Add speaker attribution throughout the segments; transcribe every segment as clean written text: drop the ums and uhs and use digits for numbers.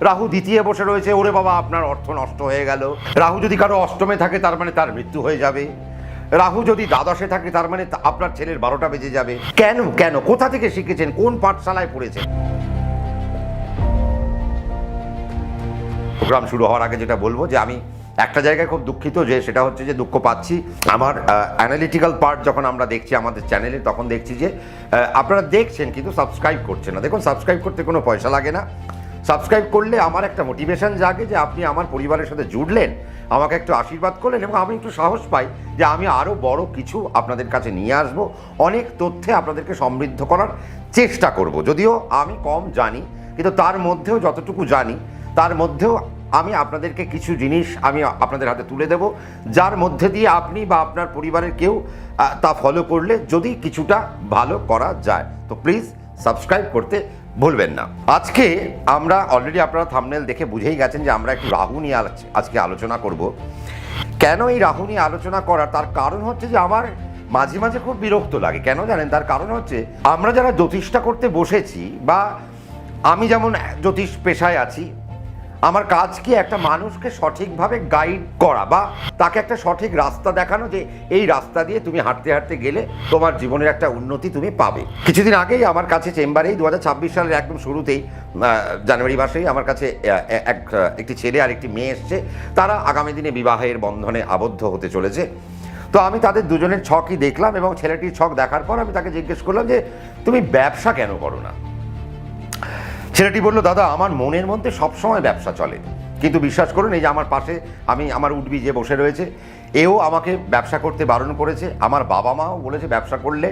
Speaker 1: রাহু দ্বিতীয় বসে রয়েছে, ওরে বাবা আপনার অর্থ নষ্ট হয়ে গেল। রাহু যদি কারো অষ্টমে থাকে তার মানে তার মৃত্যু হয়ে যাবে। রাহু যদি দ্বাদশে থাকে তার মানে আপনার ছেলের 12টা বেজে যাবে। কেন কেন কোথা থেকে শিখেছেন, কোন পাঠশালায় পড়েছেন? প্রোগ্রাম শুরু হওয়ার আগে যেটা বলবো যে আমি একটা জায়গায় খুব দুঃখিত, যে সেটা হচ্ছে যে দুঃখ পাচ্ছি আমার অ্যানালিটিক্যাল পার্ট যখন আমরা দেখছি আমাদের চ্যানেলে, তখন দেখছি যে আপনারা দেখছেন কিন্তু সাবস্ক্রাইব করছেন না। দেখুন, সাবস্ক্রাইব করতে কোনো পয়সা লাগে না। সাবস্ক্রাইব করলে আমার একটা মোটিভেশন জাগে যে আপনি আমার পরিবারের সাথে জুড়লেন, আমাকে একটু আশীর্বাদ করলেন, এবং আমি একটু সাহস পাই যে আমি আরও বড় কিছু আপনাদের কাছে নিয়ে আসব, অনেক তথ্যে আপনাদেরকে সমৃদ্ধ করার চেষ্টা করব। যদিও আমি কম জানি, কিন্তু তার মধ্যেও যতটুকু জানি তার মধ্যেও আমি আপনাদেরকে কিছু জিনিস আমি আপনাদের হাতে তুলে দেব, যার মধ্যে দিয়ে আপনি বা আপনার পরিবারের কেউ তা ফলো করলে যদি কিছুটা ভালো করা যায়। তো প্লিজ সাবস্ক্রাইব করতে ভুলবেন না। আজকে আমরা অলরেডি আপনারা থাম্বনেল দেখে বুঝেই গেছেন যে আমরা একটু রাহু নিয়ে আজকে আলোচনা করব। কেন এই রাহু নিয়ে আলোচনা করার তার কারণ হচ্ছে যে আমার মাঝে মাঝে খুব বিরক্ত লাগে। কেন জানেন? তার কারণ হচ্ছে আমরা যারা জ্যোতিষটা করতে বসেছি, বা আমি যেমন জ্যোতিষ পেশায় আছি, আমার কাজ কি একটা মানুষকে সঠিকভাবে গাইড করা, বা তাকে একটা সঠিক রাস্তা দেখানো, যে এই রাস্তা দিয়ে তুমি হাঁটতে হাঁটতে গেলে তোমার জীবনের একটা উন্নতি তুমি পাবে। কিছুদিন আগেই আমার কাছে চেম্বারেই 2026 সালের একদম শুরুতেই জানুয়ারি মাসেই আমার কাছে একটি ছেলে আর একটি মেয়ে এসছে। তারা আগামী দিনে বিবাহের বন্ধনে আবদ্ধ হতে চলেছে। তো আমি তাদের দুজনের ছকই দেখলাম, এবং ছেলেটির ছক দেখার পর আমি তাকে জিজ্ঞেস করলাম যে তুমি ব্যবসা কেন করো না? ছেলেটি বলল, দাদা আমার মনের মধ্যে সবসময় ব্যবসা চলে, কিন্তু বিশ্বাস করুন এই যে আমার পাশে আমার উঠবি যে বসে রয়েছে, এও আমাকে ব্যবসা করতে বারণ করেছে। আমার বাবা মাও বলেছে ব্যবসা করলে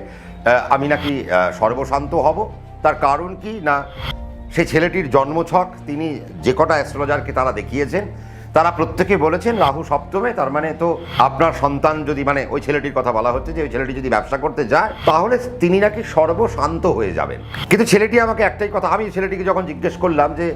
Speaker 1: আমি নাকি সর্বশান্ত হব। তার কারণ কি না, সেই ছেলেটির জন্মছক তিনি যে কটা অ্যাস্ট্রোলজারকে তারা দেখিয়েছেন, তারা প্রত্যেকে বলেছেন রাহু সপ্তমে, তার মানে তো আপনার সন্তান যদি, মানে ওই ছেলেটির কথা বলা হচ্ছে যে ওই ছেলেটি যদি ব্যবসা করতে যায় তাহলে তিনি নাকি সর্বশান্ত হয়ে যাবেন। কিন্তু ছেলেটি আমাকে একটাই কথা, আমি ছেলেটিকে যখন জিজ্ঞেস করলাম যে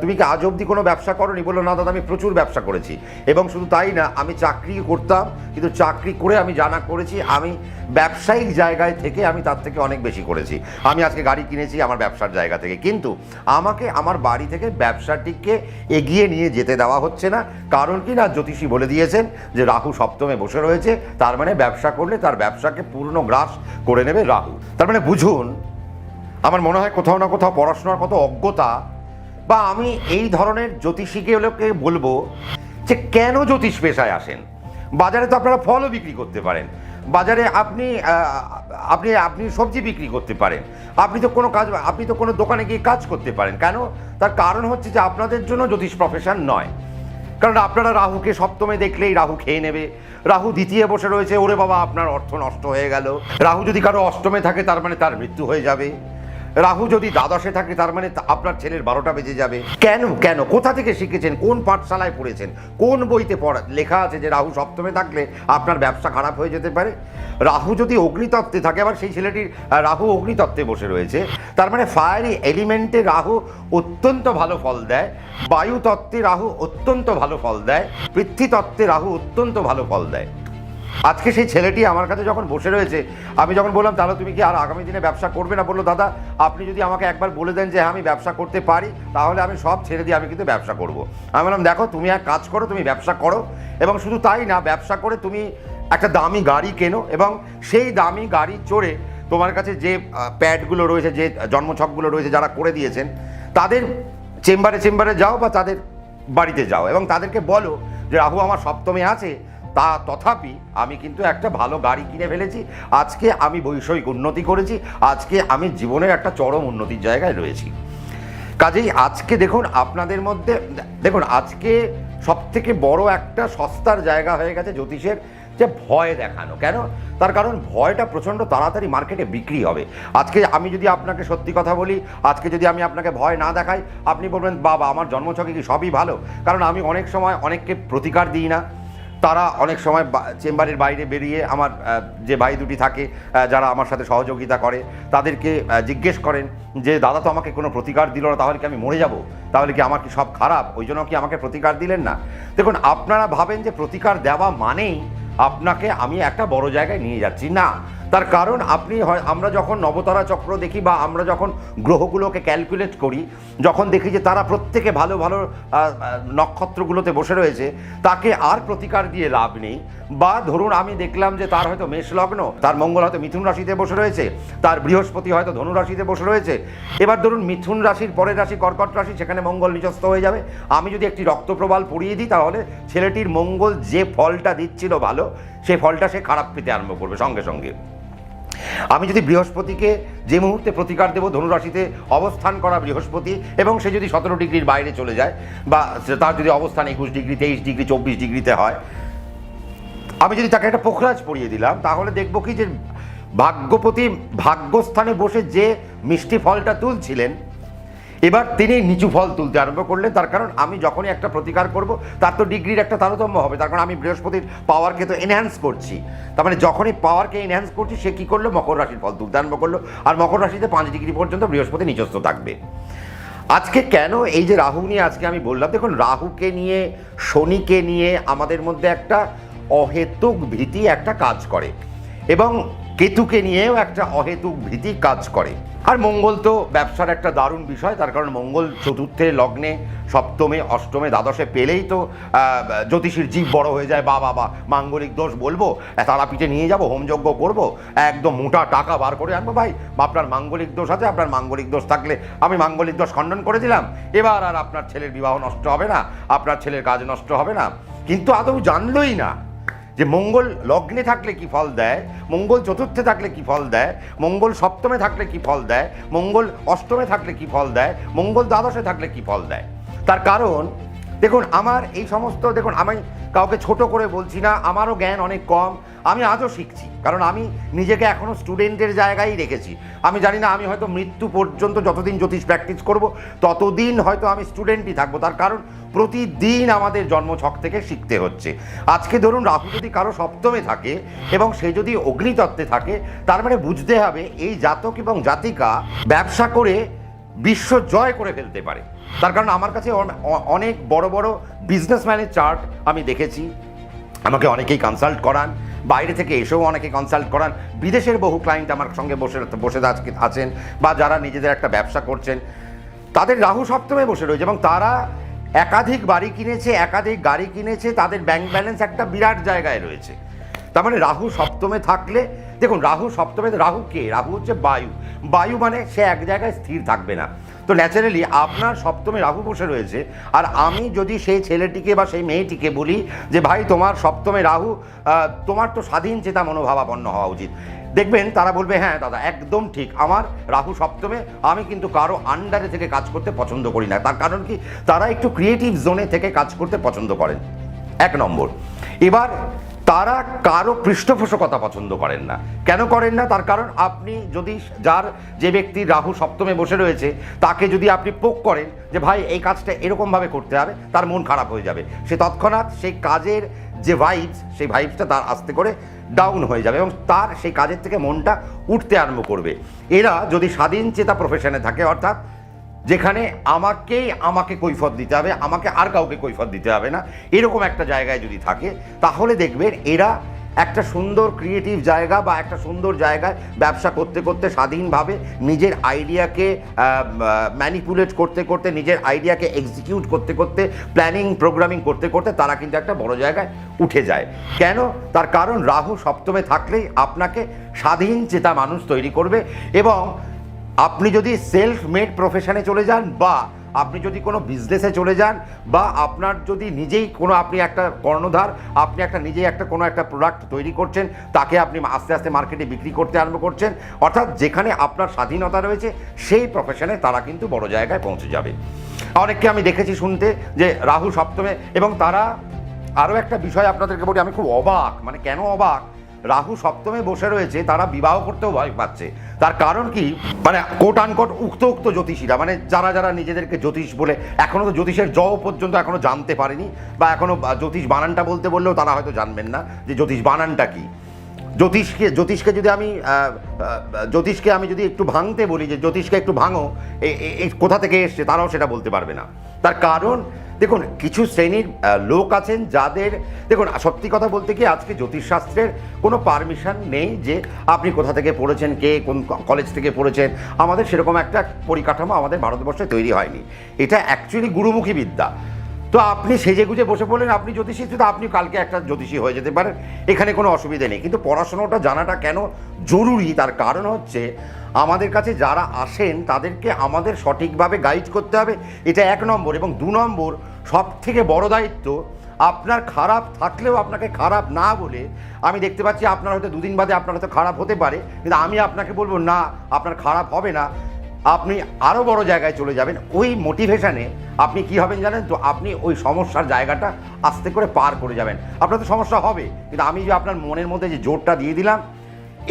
Speaker 1: তুমি কি আজ অবধি কোনো ব্যবসা করোনি? বললো, না দাদা আমি প্রচুর ব্যবসা করেছি, এবং শুধু তাই না, আমি চাকরি করতাম, কিন্তু চাকরি করে আমি জানা করেছি আমি ব্যবসায়িক জায়গায় থেকে আমি তার থেকে অনেক বেশি করেছি। আমি আজকে গাড়ি কিনেছি আমার ব্যবসার জায়গা থেকে, কিন্তু আমাকে আমার বাড়ি থেকে ব্যবসাটিকে এগিয়ে নিয়ে যেতে দেওয়া হচ্ছে না। কারণ কি না, জ্যোতিষী বলে দিয়েছেন যে রাহু সপ্তমে বসে রয়েছে, তার মানে ব্যবসা করলে তার ব্যবসাকে পূর্ণ গ্রাস করে নেবে রাহু। তার মানে বুঝুন, আমার মনে হয় কোথাও না কোথাও পড়াশোনার কত অজ্ঞতা, বা আমি এই ধরনের জ্যোতিষীকে বলবো যে কেন জ্যোতিষ পেশায় আসেন। বাজারে তো আপনারা ফলও বিক্রি করতে পারেন, বাজারে আপনি আপনি আপনি সবজি বিক্রি করতে পারেন, আপনি তো কোনো দোকানে গিয়ে কাজ করতে পারেন। কেন? তার কারণ হচ্ছে যে আপনাদের জন্য জ্যোতিষ প্রফেশন নয়। কারণ আপনারা রাহুকে সপ্তমে দেখলেই রাহু খেয়ে নেবে। রাহু দ্বিতীয় বসে রয়েছে, ওরে বাবা আপনার অর্থ নষ্ট হয়ে গেল। রাহু যদি কারো অষ্টমে থাকে তার মানে তার মৃত্যু হয়ে যাবে। রাহু যদি দ্বাদশে থাকে তার মানে আপনার ছেলের 12টা বেজে যাবে। কেন কেন কোথা থেকে শিখেছেন, কোন পাঠশালায় পড়েছেন, কোন বইতে লেখা আছে যে রাহু সপ্তমে থাকলে আপনার ব্যবসা খারাপ হয়ে যেতে পারে? রাহু যদি অগ্নিতত্ত্বে থাকে, আবার সেই ছেলেটির রাহু অগ্নিতত্ত্বে বসে রয়েছে, তার মানে ফায়ারি এলিমেন্টে রাহু অত্যন্ত ভালো ফল দেয়, বায়ু তত্ত্বে রাহু অত্যন্ত ভালো ফল দেয়, পৃথ্বীতত্ত্বে রাহু অত্যন্ত ভালো ফল দেয়। আজকে সেই ছেলেটি আমার কাছে যখন বসে রয়েছে, আমি যখন বললাম তাহলে তুমি কি আর আগামী দিনে ব্যবসা করবে না? বললো, দাদা আপনি যদি আমাকে একবার বলে দেন যে আমি ব্যবসা করতে পারি, তাহলে আমি সব ছেড়ে দিয়ে আমি কিন্তু ব্যবসা করব। আমি বললাম, দেখো তুমি এক কাজ করো, তুমি ব্যবসা করো, এবং শুধু তাই না, ব্যবসা করে তুমি একটা দামি গাড়ি কেনো, এবং সেই দামি গাড়ি চড়ে তোমার কাছে যে প্যাডগুলো রয়েছে, যে জন্মছকগুলো রয়েছে যারা করে দিয়েছেন, তাদের চেম্বারে যাও বা তাদের বাড়িতে যাও, এবং তাদেরকে বলো যে রাহু আমার সপ্তমে আছে, তথাপি আমি কিন্তু একটা ভালো গাড়ি কিনে ফেলেছি, আজকে আমি বৈষয়িক উন্নতি করেছি, আজকে আমি জীবনের একটা চরম উন্নতির জায়গায় রয়েছি। কাজেই আজকে দেখুন আপনাদের মধ্যে, দেখুন আজকে সবথেকে বড় একটা সস্তার জায়গা হয়ে গেছে জ্যোতিষের, যে ভয় দেখানো। কেন? তার কারণ ভয়টা প্রচণ্ড তাড়াতাড়ি মার্কেটে বিক্রি হবে। আজকে আমি যদি আপনাকে সত্যি কথা বলি, আজকে যদি আমি আপনাকে ভয় না দেখাই, আপনি বলবেন বাবা আমার জন্মছকে কি সবই ভালো? কারণ আমি অনেক সময় অনেককে প্রতিকার দিই না, তারা অনেক সময় চেম্বারের বাইরে বেরিয়ে আমার যে ভাই দুটি থাকে যারা আমার সাথে সহযোগিতা করে, তাদেরকে জিজ্ঞেস করেন যে দাদা তো আমাকে কোনো প্রতিকার দিল না, তাহলে কি আমি মরে যাব? তাহলে কি আমার কি সব খারাপ? ওই জন্য কি আমাকে প্রতিকার দিলেন না? দেখুন, আপনারা ভাবেন যে প্রতিকার দেওয়া মানেই আপনাকে আমি একটা বড় জায়গায় নিয়ে যাচ্ছি। না, তার কারণ আমরা যখন নবতারা চক্র দেখি বা আমরা যখন গ্রহগুলোকে ক্যালকুলেট করি, যখন দেখি যে তারা প্রত্যেকে ভালো ভালো নক্ষত্রগুলোতে বসে রয়েছে, তাকে আর প্রতিকার দিয়ে লাভ নেই। বা ধরুন আমি দেখলাম যে তার হয়তো মেষ লগ্ন, তার মঙ্গল হয়তো মিথুন রাশিতে বসে রয়েছে, তার বৃহস্পতি হয়তো ধনু রাশিতে বসে রয়েছে। এবার ধরুন মিথুন রাশির পরের রাশি কর্কট রাশি, সেখানে মঙ্গল নিচস্থ হয়ে যাবে। আমি যদি একটি রক্তপ্রবাল পড়িয়ে দিই, তাহলে ছেলেটির মঙ্গল যে ফলটা দিচ্ছিল ভালো, সেই ফলটা সে খারাপ পেতে আরম্ভ করবে সঙ্গে সঙ্গে। আমি যদি বৃহস্পতিকে যে মুহূর্তে প্রতিকার দেব, ধনুরাশিতে অবস্থান করা বৃহস্পতি, এবং সে যদি 17 ডিগ্রির বাইরে চলে যায়, বা তার যদি অবস্থান 21 ডিগ্রি, 23 ডিগ্রি, 24 ডিগ্রিতে হয়, আমি যদি তাকে একটা পোখরাজ পরিয়ে দিলাম, তাহলে দেখবো কি যে ভাগ্যপতি ভাগ্যস্থানে বসে যে মিষ্টি ফলটা তুলছিলেন, এবার তিনি নিচু ফল তুলতে আরম্ভ করলেন। তার কারণ আমি যখনই একটা প্রতিকার করব, তার তো ডিগ্রির একটা তারতম্য হবে। তার কারণ আমি বৃহস্পতির পাওয়ারকে তো এনহ্যান্স করছি। তার মানে যখনই পাওয়ারকে এনহ্যান্স করছি, সে কী করলো, মকর রাশির ফল তুলতে আরম্ভ করলো। আর মকর রাশিতে 5 ডিগ্রি পর্যন্ত বৃহস্পতি নিচস্থ থাকবে। আজকে কেন এই যে রাহু নিয়ে আজকে আমি বললাম, দেখুন রাহুকে নিয়ে, শনিকে নিয়ে আমাদের মধ্যে একটা অহেতুক ভীতি একটা কাজ করে, এবং কেতুকে নিয়েও একটা অহেতুক ভীতি কাজ করে। আর মঙ্গল তো ব্যবসার একটা দারুণ বিষয়। তার কারণ মঙ্গল চতুর্থে লগ্নে, সপ্তমে, অষ্টমে, দ্বাদশে পেলেই তো জ্যোতিষীর জীব বড় হয়ে যায়। বাবা মাঙ্গলিক দোষ বলবো, তারাপীঠে নিয়ে যাব, হোমযজ্ঞ করব, একদম মোটা টাকা বার করে আনবো। ভাই আপনার মাঙ্গলিক দোষ আছে, আপনার মাঙ্গলিক দোষ থাকলে আমি মাঙ্গলিক দোষ খণ্ডন করে দিলাম। এবার আর আপনার ছেলের বিবাহ নষ্ট হবে না, আপনার ছেলের কাজ নষ্ট হবে না। কিন্তু আদৌ জানলই না যে মঙ্গল লগ্নে থাকলে কি ফল দেয়, মঙ্গল চতুর্থে থাকলে কি ফল দেয়, মঙ্গল সপ্তমে থাকলে কি ফল দেয়, মঙ্গল অষ্টমে থাকলে কি ফল দেয়, মঙ্গল দ্বাদশে থাকলে কি ফল দেয়। তার কারণ দেখুন, আমার এই সমস্ত, দেখুন আমি কাউকে ছোট করে বলছি না, আমারও জ্ঞান অনেক কম, আমি আজও শিখছি। কারণ আমি নিজেকে এখনও স্টুডেন্টের জায়গায় রেখেছি। আমি জানি না, আমি হয়তো মৃত্যু পর্যন্ত যতদিন জ্যোতিষ প্র্যাকটিস করব, ততদিন হয়তো আমি স্টুডেন্টই থাকবো। তার কারণ প্রতিদিন আমাদের জন্মছক থেকে শিখতে হচ্ছে। আজকে ধরুন রাহু যদি কারো সপ্তমে থাকে এবং সে যদি অগ্নিতত্ত্বে থাকে, তার মানে বুঝতে হবে এই জাতক এবং জাতিকা ব্যবসা করে বিশ্ব জয় করে ফেলতে পারে। তার কারণ আমার কাছে অনেক বড় বড় বিজনেসম্যানের চার্ট আমি দেখেছি, আমাকে অনেকেই কনসাল্ট করান, বাইরে থেকে এসেও অনেকে কনসাল্ট করান, বিদেশের বহু ক্লায়েন্ট আমার সঙ্গে বসে আছেন, বা যারা নিজেদের একটা ব্যবসা করছেন, তাদের রাহু সপ্তমে বসে রয়েছে এবং তারা একাধিক বাড়ি কিনেছে, একাধিক গাড়ি কিনেছে, তাদের ব্যাংক ব্যালেন্স একটা বিরাট জায়গায় রয়েছে। তার মানে রাহু সপ্তমে থাকলে, দেখুন রাহু সপ্তমে, রাহু কে? রাহু হচ্ছে বায়ু। বায়ু মানে সে এক জায়গায় স্থির থাকবে না। তো ন্যাচারালি আপনার সপ্তমে রাহু বসে রয়েছে, আর আমি যদি সেই ছেলেটিকে বা সেই মেয়েটিকে বলি যে ভাই তোমার সপ্তমে রাহু, তোমার তো স্বাধীন চেতা মনোভাবাপন্ন হওয়া উচিত, দেখবেন তারা বলবে হ্যাঁ দাদা একদম ঠিক, আমার রাহু সপ্তমে, আমি কিন্তু কারো আন্ডারে থেকে কাজ করতে পছন্দ করি না। তার কারণ কি? তারা একটু ক্রিয়েটিভ জোনে থেকে কাজ করতে পছন্দ করেন, 1 নম্বর। এবার তারা কারো পৃষ্ঠপোষকতা পছন্দ করেন না। কেন করেন না? তার কারণ আপনি যদি যে ব্যক্তির রাহু সপ্তমে বসে রয়েছে, তাকে যদি আপনি পোক করেন যে ভাই এই কাজটা এরকমভাবে করতে হবে, তার মন খারাপ হয়ে যাবে। সে তৎক্ষণাৎ সেই কাজের যে ভাইবস, সেই ভাইবসটা তার আস্তে করে ডাউন হয়ে যাবে এবং তার সেই কাজের থেকে মনটা উঠতে আরম্ভ করবে। এরা যদি স্বাধীন চেতা প্রফেশনে থাকে, অর্থাৎ যেখানে আমাকে কৈফত দিতে হবে, আমাকে আর কাউকে কৈফত দিতে হবে না, এরকম একটা জায়গায় যদি থাকে, তাহলে দেখবেন এরা একটা সুন্দর ক্রিয়েটিভ জায়গা বা একটা সুন্দর জায়গায় ব্যবসা করতে করতে, স্বাধীনভাবে নিজের আইডিয়াকে ম্যানিপুলেট করতে করতে, নিজের আইডিয়াকে এক্সিকিউট করতে করতে, প্ল্যানিং প্রোগ্রামিং করতে করতে তারা কিন্তু একটা বড় জায়গায় উঠে যায়। কেন? তার কারণ রাহু সপ্তমে থাকলেই আপনাকে স্বাধীন চেতা মানুষ তৈরি করবে। এবং আপনি যদি সেলফ মেড প্রফেশনে চলে যান, বা আপনি যদি কোনো বিজনেসে চলে যান, বা আপনার যদি নিজেই কোনো, আপনি একটা কর্ণধার, আপনি নিজেই কোনো একটা প্রোডাক্ট তৈরি করছেন, তাকে আপনি আস্তে আস্তে মার্কেটে বিক্রি করতে আরম্ভ করছেন, অর্থাৎ যেখানে আপনার স্বাধীনতা রয়েছে, সেই প্রফেশনে তারা কিন্তু বড় জায়গায় পৌঁছে যাবে। অনেককে আমি দেখেছি শুনতে যে রাহু সপ্তমে, এবং তারা আরও একটা বিষয় আপনাদেরকে বলি, আমি খুব অবাক, মানে কেন অবাক, রাহু সপ্তমে বসে রয়েছে, তারা বিবাহ করতেও ভয় পাচ্ছে। তার কারণ কি? মানে কোট আনকোট উক্ত জ্যোতিষীরা, মানে যারা নিজেদেরকে জ্যোতিষ বলে, এখনও তো জ্যোতিষের জ পর্যন্ত এখনও জানতে পারেনি, বা এখনও জ্যোতিষ বানানটা বলতে বললেও তারা হয়তো জানবেন না যে জ্যোতিষ বানানটা কি। জ্যোতিষকে আমি যদি একটু ভাঙতে বলি যে জ্যোতিষকে একটু ভাঙো, কোথা থেকে এসছে, তারাও সেটা বলতে পারবে না। তার কারণ দেখুন কিছু শ্রেণীর লোক আছেন যাদের, দেখুন সত্যি কথা বলতে কি আজকে জ্যোতিষশাস্ত্রের কোনো পারমিশন নেই যে আপনি কোথা থেকে পড়েছেন, কে কোন কলেজ থেকে পড়েছেন। আমাদের সেরকম একটা পরিকাঠামো আমাদের ভারতবর্ষে তৈরি হয়নি। এটা অ্যাকচুয়ালি গুরুমুখী বিদ্যা। তো আপনি সেজে গুজে বসে পড়লেন আপনি জ্যোতিষী, তো আপনি কালকে একটা জ্যোতিষী হয়ে যেতে পারেন, এখানে কোনো অসুবিধা নেই। কিন্তু পড়াশোনাটা জানাটা কেন জরুরি, তার কারণ হচ্ছে আমাদের কাছে যারা আসেন তাদেরকে আমাদের সঠিকভাবে গাইড করতে হবে, এটা 1 নম্বর। এবং 2 নম্বর সব থেকে বড় দায়িত্ব, আপনার খারাপ থাকলেও আপনাকে খারাপ না বলে, আমি দেখতে পাচ্ছি আপনার হয়তো 2 দিন বাদে আপনার হয়তো খারাপ হতে পারে, কিন্তু আমি আপনাকে বলবো না আপনার খারাপ হবে না, আপনি আরও বড় জায়গায় চলে যাবেন। ওই মোটিভেশনে আপনি কি হবেন জানেন তো, আপনি ওই সমস্যার জায়গাটা আস্তে করে পার করে যাবেন। আপনার তো সমস্যা হবে, কিন্তু আমি যে আপনার মনের মধ্যে যে জোরটা দিয়ে দিলাম,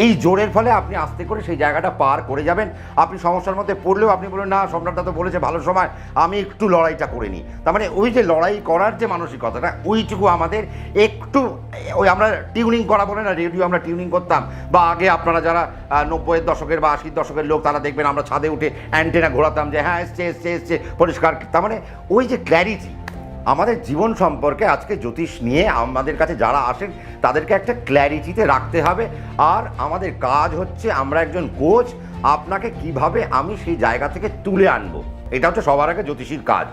Speaker 1: এই জোরের ফলে আপনি আস্তে করে সেই জায়গাটা পার করে যাবেন। আপনি সমস্যার মধ্যে পড়লেও আপনি বলবেন না সম্রাটদা তো বলেছে ভালো সময়, আমি একটু লড়াইটা করে নিই। তার মানে ওই যে লড়াই করার যে মানসিকতাটা, ওইটুকু আমাদের একটু, ওই আমরা টিউনিং করা বলে না, রেডিও আমরা টিউনিং করতাম, বা আগে আপনারা যারা 90-এর দশকের বা 80-এর দশকের লোক, তারা দেখবেন আমরা ছাদে উঠে অ্যান্টেনা ঘোরাতাম যে হ্যাঁ এসছে এসছে এসছে পরিষ্কার। তার মানে ওই যে ক্ল্যারিটি আমাদের জীবন সম্পর্কে, আজকে জ্যোতিষ নিয়ে আমাদের কাছে যারা আসেন তাদেরকে একটা ক্ল্যারিটিতে রাখতে হবে। আর আমাদের কাজ হচ্ছে, আমরা একজন কোচ, আপনাকে কিভাবে আমি সেই জায়গা থেকে তুলে আনবো, এটা হচ্ছে সবার আগে জ্যোতিষীর কাজ।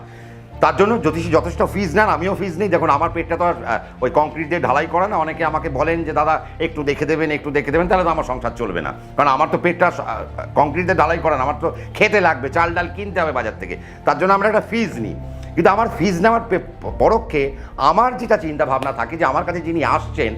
Speaker 1: তার জন্য জ্যোতিষী যথেষ্ট ফিজ নেন, আমিও ফিজ নিই। দেখুন আমার পেটটা তো আর ওই কংক্রিট দিয়ে ঢালাই করা না। অনেকে আমাকে বলেন যে দাদা একটু দেখে দেবেন একটু দেখে দেবেন, তাহলে তো আমার সংসার চলবে না, কারণ আমার তো পেটটা কংক্রিট দিয়ে ঢালাই করা না, আমার তো খেতে লাগবে, চাল ডাল কিনতে হবে বাজার থেকে, তার জন্য আমরা একটা ফিজ নিই। কিন্তু আমার ফিজ নেওয়ার পরোক্ষে আমার যেটা চিন্তা ভাবনা থাকে যে আমার কাছে যিনি আসছেন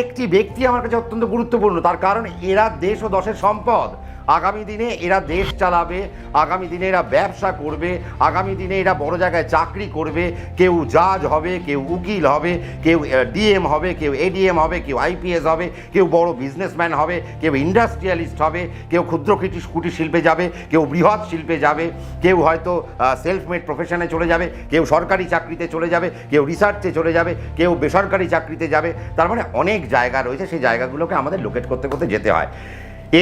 Speaker 1: একটি ব্যক্তি আমার কাছে অত্যন্ত গুরুত্বপূর্ণ। তার কারণ এরা দেশ ও দশের সম্পদ। আগামী দিনে এরা দেশ চালাবে, আগামী দিনে এরা ব্যবসা করবে, আগামী দিনে এরা বড় জায়গায় চাকরি করবে। কেউ জাজ হবে, কেউ উকিল হবে, কেউ ডিএম হবে, কেউ এডিএম হবে, কেউ আইপিএস হবে, কেউ বড় বিজনেসম্যান হবে, কেউ ইন্ডাস্ট্রিয়ালিস্ট হবে, কেউ ক্ষুদ্র কুটির শিল্পে যাবে, কেউ বৃহৎ শিল্পে যাবে, কেউ হয়তো সেলফ মেড প্রফেশনে চলে যাবে, কেউ সরকারি চাকরিতে চলে যাবে, কেউ রিসার্চে চলে যাবে, কেউ বেসরকারি চাকরিতে যাবে। তার মানে অনেক জায়গা রয়েছে, সেই জায়গাগুলোকে আমাদের লোকেট করতে করতে যেতে হয়।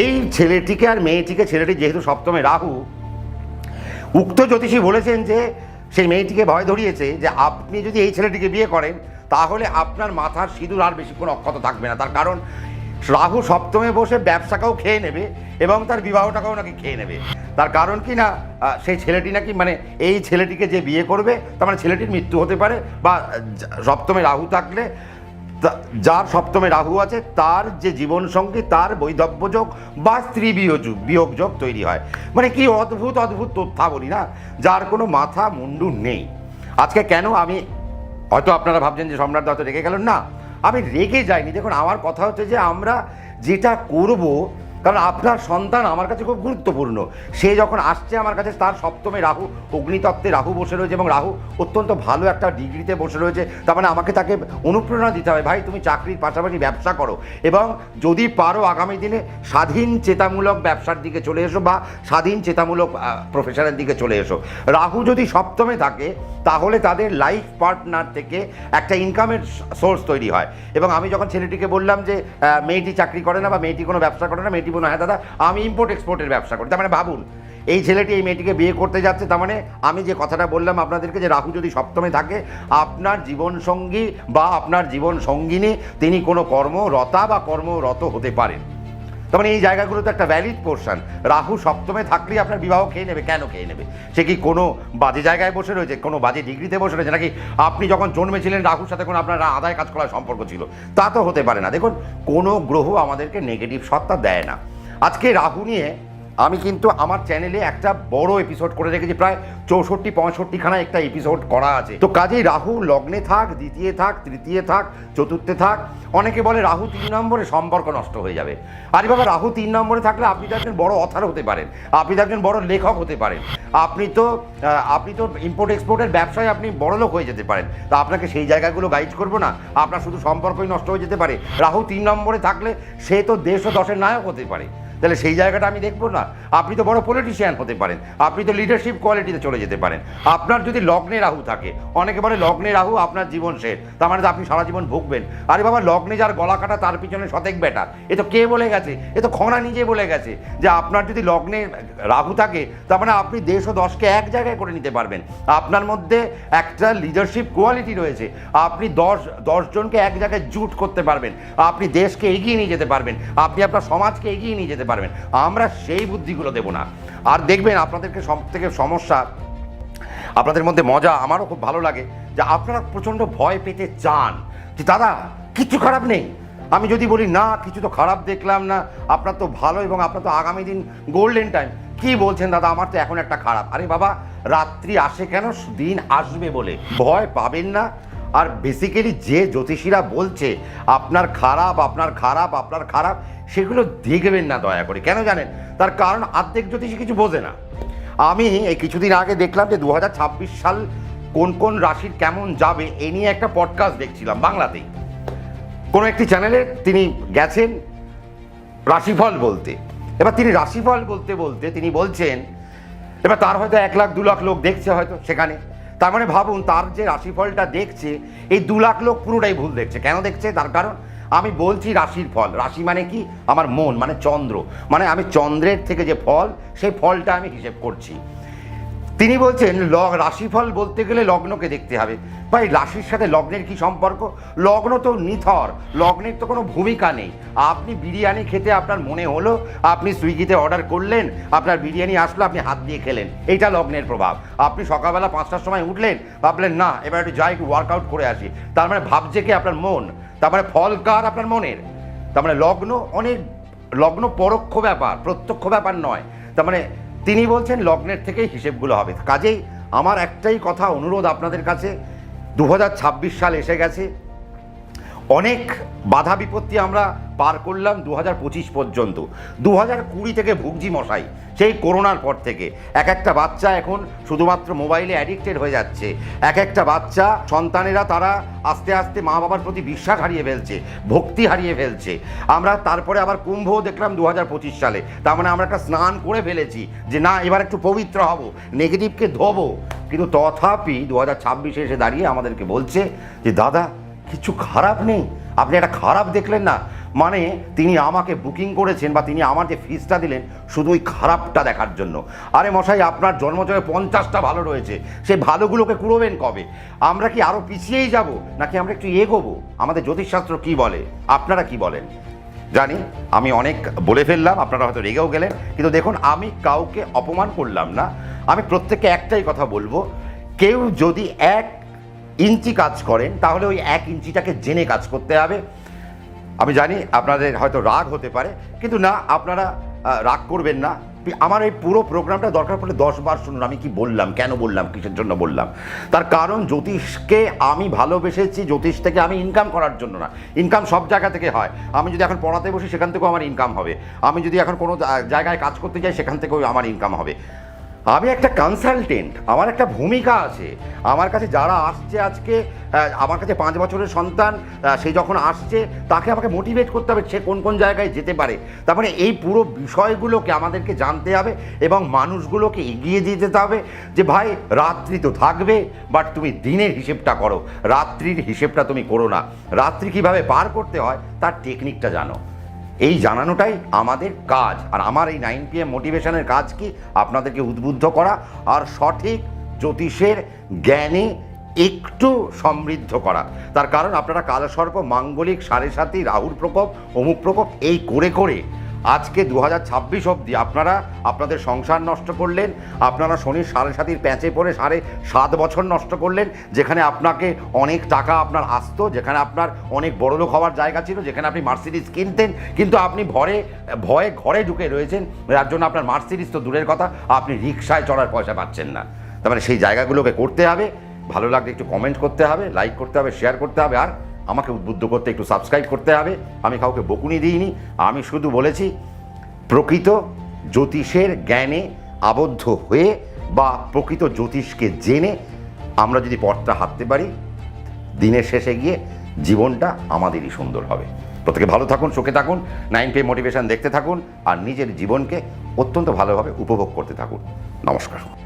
Speaker 1: এই ছেলেটিকে আর মেয়েটিকে, ছেলেটি যেহেতু সপ্তমে রাহু, উক্ত জ্যোতিষী বলেছেন যে সেই মেয়েটিকে ভয় ধরিয়েছে যে আপনি যদি এই ছেলেটিকে বিয়ে করেন তাহলে আপনার মাথার সিঁদুর আর বেশিক্ষণ অক্ষত থাকবে না। তার কারণ রাহু সপ্তমে বসে ব্যবসাকেও খেয়ে নেবে এবং তার বিবাহটাকেও নাকি খেয়ে নেবে। তার কারণ কি না, সেই ছেলেটি নাকি, মানে এই ছেলেটিকে যে বিয়ে করবে তার মানে ছেলেটির মৃত্যু হতে পারে, বা সপ্তমে রাহু থাকলে, যার সপ্তমে রাহু আছে তার যে জীবনসঙ্গী তার বৈধব্য যোগ বা স্ত্রী বিয়োগ যোগ তৈরি হয়। মানে কি অদ্ভুত অদ্ভুত তথ্যাবলী না, যার কোনো মাথা মুন্ডু নেই। আজকে কেন আমি, হয়তো আপনারা ভাবছেন যে সম্রাট হয়তো রেগে গেলেন, না আমি রেগে যাইনি। দেখুন আমার কথা হচ্ছে যে আমরা যেটা করব, কারণ আপনার সন্তান আমার কাছে খুব গুরুত্বপূর্ণ। সে যখন আসছে আমার কাছে, তার সপ্তমে রাহু, অগ্নিতত্ত্বে রাহু বসে রয়েছে এবং রাহু অত্যন্ত ভালো একটা ডিগ্রিতে বসে রয়েছে। তার মানে আমাকে তাকে অনুপ্রেরণা দিতে হবে, ভাই তুমি চাকরির পাশাপাশি ব্যবসা করো এবং যদি পারো আগামী দিনে স্বাধীন চেতামূলক ব্যবসার দিকে চলে এসো বা স্বাধীন চেতামূলক প্রফেশনের দিকে চলে এসো। রাহু যদি সপ্তমে থাকে তাহলে তাদের লাইফ পার্টনার থেকে একটা ইনকামের সোর্স তৈরি হয়। এবং আমি যখন ছেলেটিকে বললাম যে মেয়েটি চাকরি করে না বা মেয়েটি কোনো ব্যবসা করে না, মেয়েটি বলল হ্যাঁ দাদা আমি ইম্পোর্ট এক্সপোর্টের ব্যবসা করি। তার মানে ভাবুন এই ছেলেটি এই মেয়েটিকে বিয়ে করতে যাচ্ছে। তার মানে আমি যে কথাটা বললাম আপনাদেরকে যে রাহু যদি সপ্তমে থাকে, আপনার জীবনসঙ্গী বা আপনার জীবন সঙ্গিনী তিনি কোনো কর্মরতা বা কর্মরত হতে পারেন। তার মানে এই জায়গাগুলো তো একটা ভ্যালিড পোর্শন। রাহু সপ্তমে থাকলেই আপনার বিবাহ খেয়ে নেবে। কেন খেয়ে নেবে? সে কি কোনো বাজে জায়গায় বসে রয়েছে, কোনো বাজে ডিগ্রিতে বসে রয়েছে, নাকি আপনি যখন জন্মেছিলেন রাহুর সাথে কোনো আপনার আদায় কাজ করার সম্পর্ক ছিল? তা তো হতে পারে না। দেখুন কোনো গ্রহ আমাদেরকে নেগেটিভ সত্তা দেয় না। আজকে রাহু নিয়ে আমি কিন্তু আমার চ্যানেলে একটা বড় এপিসোড করে রেখেছি, প্রায় 64-65খানা একটা এপিসোড করা আছে। তো কাজেই রাহু লগ্নে থাক, দ্বিতীয় থাক, তৃতীয় থাক, চতুর্থে থাক, অনেকে বলে রাহু 3 নম্বরে সম্পর্ক নষ্ট হয়ে যাবে। আরে বাবা, রাহু 3 নম্বরে থাকলে আপনি তো একজন বড় অথার হতে পারেন, আপনি তো একজন বড় লেখক হতে পারেন, আপনি তো ইম্পোর্ট এক্সপোর্টের ব্যবসায় আপনি বড় লোক হয়ে যেতে পারেন। তা আপনাকে সেই জায়গাগুলো গাইড করবো না? আপনার শুধু সম্পর্কই নষ্ট হয়ে যেতে পারে। রাহু 3 নম্বরে থাকলে সে তো দেশ ও দশের নায়ক হতে পারে। তাহলে সেই জায়গাটা আমি দেখবো না? আপনি তো বড় পলিটিশিয়ান হতে পারেন, আপনি তো লিডারশিপ কোয়ালিটিতে চলে যেতে পারেন। আপনার যদি লগ্নে রাহু থাকে, অনেকে বলে লগ্নে রাহু আপনার জীবন শেষ, তার মানে তো আপনি সারা জীবন ভুগবেন। আরে বাবা, লগ্নে যার গলা কাটা তার পিছনে শতেক বেটা, এ তো কে বলে গেছে? এ তো খনা নিজে বলে গেছে যে আপনার যদি লগ্নে রাহু থাকে তার মানে আপনি দেশ ও দশকে এক জায়গায় করে নিতে পারবেন। আপনার মধ্যে একটা লিডারশিপ কোয়ালিটি রয়েছে, আপনি দশ জনকে এক জায়গায় জুট করতে পারবেন, আপনি দেশকে এগিয়ে নিয়ে যেতে পারবেন, আপনি আপনার সমাজকে এগিয়ে নিয়ে যেতে পারবেন। আমরা সেই বুদ্ধিগুলো দেব না। আর দেখবেন আপনাদেরকে সব থেকে সমস্যা, আপনাদের মধ্যে মজা আমারও খুব ভালো লাগে যে আপনারা প্রচণ্ড ভয় পেতে চান যে দাদা কিচ্ছু খারাপ নেই। আমি যদি বলি না কিছু তো খারাপ দেখলাম না, আপনার তো ভালো এবং আপনার তো আগামী দিন গোল্ডেন টাইম, কি বলছেন দাদা আমার তো এখন একটা খারাপ। আরে বাবা, রাত্রি আসে কেন? দিন আসবে বলে ভয় পাবেন না। আর বেসিক্যালি যে জ্যোতিষীরা বলছে আপনার খারাপ আপনার খারাপ আপনার খারাপ, সেগুলো দেখবেন না দয়া করে। কেন জানেন? তার কারণ অর্ধেক জ্যোতিষী কিছু বোঝে না। আমি এই কিছুদিন আগে দেখলাম যে 2026 সাল কোন কোন রাশির কেমন যাবে এ নিয়ে একটা পডকাস্ট দেখছিলাম বাংলাতেই, কোনো একটি চ্যানেলে তিনি গেছেন রাশিফল বলতে। এবার তিনি রাশিফল বলতে বলতে তিনি বলছেন, এবার তার হয়তো 1 লাখ 2 লাখ লোক দেখছে হয়তো সেখানে। তার মানে ভাবুন, তার যে রাশিফলটা দেখছে এই 2 লাখ লোক পুরোটাই ভুল দেখছে। কেন দেখছে? তার কারণ আমি বলছি রাশির ফল। রাশি মানে কি? আমার মন, মানে চন্দ্র, মানে আমি চন্দ্রের থেকে যে ফল সেই ফলটা আমি হিসেব করছি। তিনি বলছেন রাশিফল বলতে গেলে লগ্নকে দেখতে হবে। ভাই, রাশির সাথে লগ্নের কি সম্পর্ক? লগ্ন তো নিথর, লগ্নের তো কোনো ভূমিকা নেই। আপনি বিরিয়ানি খেতে আপনার মনে হলো, আপনি সুইগিতে অর্ডার করলেন, আপনার বিরিয়ানি আসলো, আপনি হাত দিয়ে খেলেন, এইটা লগ্নের প্রভাব। আপনি সকালবেলা 5টার সময় উঠলেন, ভাবলেন না এবার একটু যাই, একটু ওয়ার্কআউট করে আসি, তার মানে ভাবছে কি আপনার মন, তার মানে ফল কার? আপনার মনের। তার মানে লগ্ন পরোক্ষ ব্যাপার, প্রত্যক্ষ ব্যাপার নয়। তার মানে তিনি বলছেন লগ্নের থেকেই হিসেবগুলো হবে। কাজেই আমার একটাই কথা, অনুরোধ আপনাদের কাছে, 2026 সাল এসে গেছে, অনেক বাধা বিপত্তি আমরা পার করলাম 2025 পর্যন্ত। 2020 থেকে ভুগছি মশাই, সেই করোনার পর থেকে। এক একটা বাচ্চা এখন শুধুমাত্র মোবাইলে অ্যাডিক্টেড হয়ে যাচ্ছে। এক একটা বাচ্চা সন্তানেরা তারা আস্তে আস্তে মা বাবার প্রতি বিশ্বাস হারিয়ে ফেলছে, ভক্তি হারিয়ে ফেলছে। আমরা তারপরে আবার কুম্ভ দেখলাম 2025 সালে, তার মানে আমরা একটা স্নান করে ফেলেছি যে না এবার একটু পবিত্র হব, নেগেটিভকে ধোবো। কিন্তু তথাপি 2026 এসে দাঁড়িয়ে আমাদেরকে বলছে যে দাদা কিছু খারাপ নেই। আপনি একটা খারাপ দেখলেন না, মানে তিনি আমাকে বুকিং করেছেন বা তিনি আমার যে ফিসটা দিলেন শুধু ওই খারাপটা দেখার জন্য। আরে মশাই, আপনার জন্মজয়ে 50টা ভালো রয়েছে, সেই ভালোগুলোকে কুড়োবেন কবে? আমরা কি আরও পিছিয়েই যাব নাকি আমরা একটু এগোবো? আমাদের জ্যোতিষশাস্ত্র কি বলে, আপনারা কি বলেন? জানি আমি অনেক বলে ফেললাম, আপনারা হয়তো রেগেও গেলেন, কিন্তু দেখুন আমি কাউকে অপমান করলাম না। আমি প্রত্যেককে একটাই কথা বলবো, কেউ যদি 1 ইঞ্চি কাজ করেন তাহলে ওই 1 ইঞ্চিটাকে জেনে কাজ করতে হবে। আমি জানি আপনাদের হয়তো রাগ হতে পারে, কিন্তু না, আপনারা রাগ করবেন না। আমার এই পুরো প্রোগ্রামটা দরকার পড়লে 10 বার শুনুন আমি কি বললাম, কেন বললাম, কিসের জন্য বললাম। তার কারণ জ্যোতিষকে আমি ভালোবেসেছি, জ্যোতিষ থেকে আমি ইনকাম করার জন্য না। ইনকাম সব জায়গা থেকে হয়। আমি যদি এখন পড়াতে বসি সেখান থেকেও আমার ইনকাম হবে, আমি যদি এখন কোনো জায়গায় কাজ করতে যাই সেখান থেকেও আমার ইনকাম হবে। আমি একটা কনসালটেন্ট, আমার একটা ভূমিকা আছে। আমার কাছে যারা আসছে আজকে, আমার কাছে 5 বছরের সন্তান, সে যখন আসছে তাকে আমাকে মোটিভেট করতে হবে সে কোন কোন জায়গায় যেতে পারে। তার মানে এই পুরো বিষয়গুলোকে আমাদেরকে জানতে হবে এবং মানুষগুলোকে এগিয়ে দিয়ে যেতে হবে যে ভাই রাত্রি তো থাকবে, বাট তুমি দিনের হিসেবটা করো, রাত্রির হিসেবটা তুমি করো না। রাত্রি কীভাবে পার করতে হয় তার টেকনিকটা জানো। এই জানানোটাই আমাদের কাজ। আর আমার এই 9 PM মোটিভেশনের কাজ কি? আপনাদেরকে উদ্বুদ্ধ করা আর সঠিক জ্যোতিষের জ্ঞানে একটু সমৃদ্ধ করা। তার কারণ আপনারা কালসর্প, মাঙ্গলিক, 7.5 রাহুর প্রকোপ, অমুক প্রকোপ, এই করে করে আজকে 2026 অবধি আপনারা আপনাদের সংসার নষ্ট করলেন। আপনারা শনির 7.5 প্যাঁচে পড়ে 7.5 বছর নষ্ট করলেন, যেখানে আপনাকে অনেক টাকা আপনার আসতো, যেখানে আপনার অনেক বড়লোক হওয়ার জায়গা ছিল, যেখানে আপনি মার্সিডিজ কিনতেন, কিন্তু আপনি ভয়ে ঘরে ঢুকে রয়েছেন। যার জন্য আপনার মার্সিডিজ তো দূরের কথা, আপনি রিক্সায় চড়ার পয়সা পাচ্ছেন না। তার মানে সেই জায়গাগুলোকে করতে হবে। ভালো লাগলে একটু কমেন্ট করতে হবে, লাইক করতে হবে, শেয়ার করতে হবে, আর আমাকে উদ্বুদ্ধ করতে একটু সাবস্ক্রাইব করতে হবে। আমি কাউকে বকুনি দিইনি, আমি শুধু বলেছি প্রকৃত জ্যোতিষের জ্ঞানে আবদ্ধ হয়ে বা প্রকৃত জ্যোতিষকে জেনে আমরা যদি পথটা হাঁটতে পারি, দিনের শেষে গিয়ে জীবনটা আমাদেরই সুন্দর হবে। প্রত্যেকে ভালো থাকুন, সুখে থাকুন, 9P মোটিভেশন দেখতে থাকুন আর নিজের জীবনকে অত্যন্ত ভালোভাবে উপভোগ করতে থাকুন। নমস্কার।